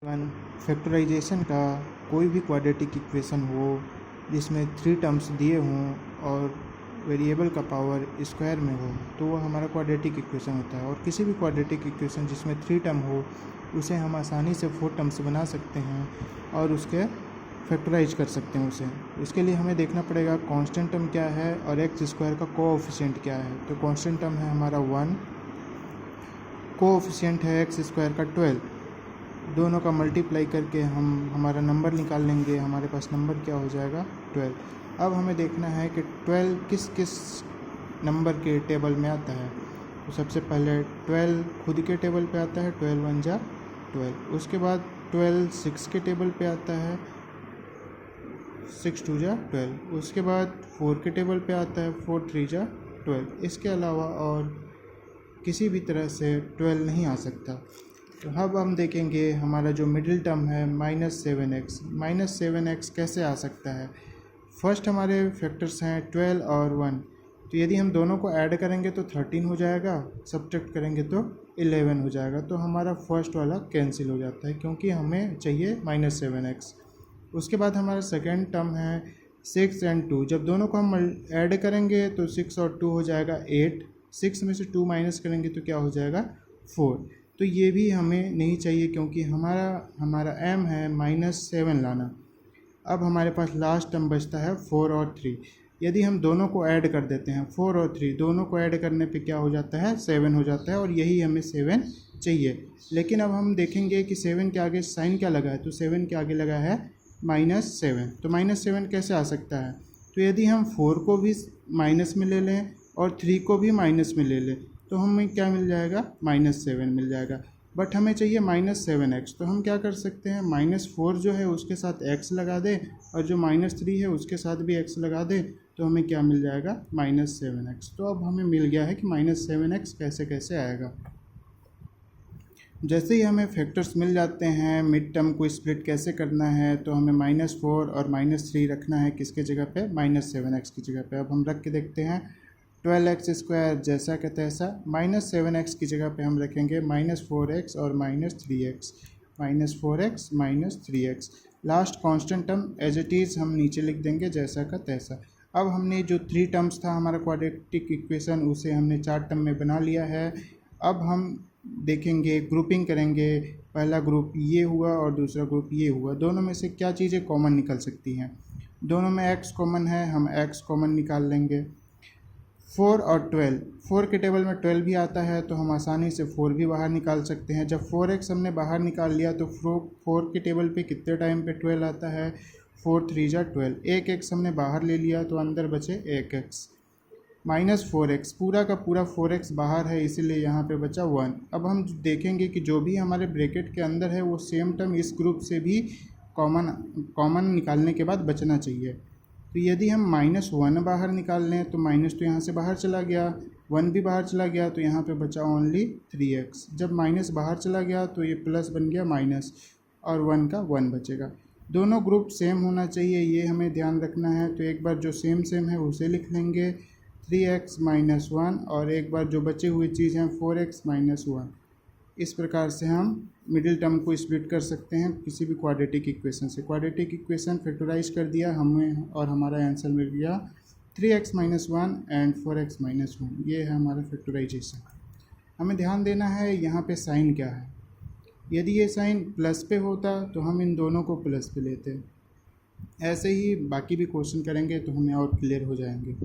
One factorisation का कोई भी क्वाड्रेटिक इक्वेशन हो जिसमें 3 टर्म्स दिए हों और वेरिएबल का पावर स्क्वायर में हो तो वह हमारा क्वाड्रेटिक इक्वेशन होता है। और किसी भी क्वाड्रेटिक इक्वेशन जिसमें 3 टर्म हो उसे हम आसानी से 4 टर्म्स बना सकते हैं और उसके फैक्टराइज कर सकते हैं उसे। इसके लिए हमें देखना पड़ेगा कांस्टेंट टर्म क्या है और एक्स स्क्वायर का कोएफिशिएंट क्या है। तो कांस्टेंट टर्म है हमारा 1, कोएफिशिएंट है एक्स स्क्वायर का 12। दोनों का मल्टीप्लाई करके हम हमारा नंबर निकाल लेंगे। हमारे पास नंबर क्या हो जाएगा 12। अब हमें देखना है कि 12 किस किस नंबर के टेबल में आता है। तो सबसे पहले 12 खुद के टेबल पे आता है, 12 1 जा 12। उसके बाद 12 6 के टेबल पे आता है, 6 2 जा 12। उसके बाद 4 के टेबल पे आता है, 4 3 जा 12। इसके अलावा और किसी भी तरह से 12 नहीं आ सकता। तो अब हम देखेंगे हमारा जो मिडिल टर्म है -7x। -7x कैसे आ सकता है। फर्स्ट हमारे फैक्टर्स हैं 12 और 1। तो यदि हम दोनों को ऐड करेंगे तो 13 हो जाएगा, सब्ट्रैक्ट करेंगे तो 11 हो जाएगा। तो हमारा फर्स्ट वाला कैंसिल हो जाता है क्योंकि हमें चाहिए -7x। उसके बाद हमारा सेकेंड टर्म है 6 एंड 2। जब दोनों को हम ऐड करेंगे तो 6 और 2 हो जाएगा 8। 6 में से 2 माइनस करेंगे तो क्या हो जाएगा 4। तो ये भी हमें नहीं चाहिए क्योंकि हमारा एम है -7 लाना। अब हमारे पास लास्ट टर्म बचता है 4 और 3। यदि हम दोनों को ऐड कर देते हैं 4 और 3, दोनों को ऐड करने पे क्या हो जाता है 7 हो जाता है और यही हमें 7 चाहिए। लेकिन अब हम देखेंगे कि 7 के आगे साइन क्या लगा है। तो 7 के आगे लगा है -7। तो -7 कैसे आ सकता है। तो यदि हम 4 को भी माइनस में ले लें और 3 को भी माइनस में ले लें तो हमें क्या मिल जाएगा -7 मिल जाएगा। बट हमें चाहिए -7x। तो हम क्या कर सकते हैं, -4 जो है उसके साथ x लगा दें और जो -3 है उसके साथ भी x लगा दें तो हमें क्या मिल जाएगा -7x। तो अब हमें मिल गया है कि -7x कैसे कैसे आएगा। जैसे ही हमें फैक्टर्स मिल जाते हैं, मिड टर्म को स्प्लिट कैसे करना है, तो हमें -4 और -3 रखना है किसके जगह पे, -7x की जगह पे। अब हम रख के देखते हैं 12x स्क्वायर जैसा का तैसा। -7x की जगह पे हम रखेंगे -4x और -3x। -4x -3x last constant term as it is हम नीचे लिख देंगे जैसा का तैसा। अब हमने जो 3 टर्म्स था हमारा क्वाड्रेटिक इक्वेशन उसे हमने 4 टर्म में बना लिया है। अब हम देखेंगे, ग्रुपिंग करेंगे। पहला ग्रुप ये हुआ और दूसरा ग्रुप ये हुआ। दोनों में से क्या चीज़ें कॉमन निकल सकती हैं। दोनों में x कॉमन है, हम x कॉमन निकाल लेंगे। 4 और 12, 4 के टेबल में 12 भी आता है तो हम आसानी से 4 भी बाहर निकाल सकते हैं। जब 4x हमने बाहर निकाल लिया तो 4 के टेबल पे कितने टाइम पे 12 आता है, 4 3 जा 12। एक x हमने बाहर ले लिया तो अंदर बचे 1x। -4x पूरा का पूरा 4x बाहर है इसीलिए यहाँ पे बचा 1। अब हम देखेंगे कि जो भी हमारे ब्रैकेट के अंदर है वो सेम टर्म इस ग्रुप से भी कॉमन निकालने के बाद बचना चाहिए। तो यदि हम -1 बाहर निकाल लें तो माइनस तो यहाँ से बाहर चला गया, 1 भी बाहर चला गया तो यहाँ पे बचा ओनली 3x। जब माइनस बाहर चला गया तो ये प्लस बन गया माइनस और 1 का 1 बचेगा। दोनों ग्रुप सेम होना चाहिए, ये हमें ध्यान रखना है। तो एक बार जो सेम है उसे लिख लेंगे 3x - 1 और एक बार जो बची हुई चीज़ है 4x - 1। इस प्रकार से हम मिडिल टर्म को स्प्लिट कर सकते हैं किसी भी क्वाड्रेटिक इक्वेशन से। क्वाड्रेटिक इक्वेशन फैक्टराइज कर दिया हमें और हमारा आंसर मिल गया 3x - 1 एंड 4x - 1। ये है हमारा फैक्टराइजेशन। हमें ध्यान देना है यहाँ पे साइन क्या है। यदि ये साइन प्लस पे होता तो हम इन दोनों को प्लस पे लेते। ऐसे ही बाकी भी क्वेश्चन करेंगे तो हमें और क्लियर हो जाएंगे।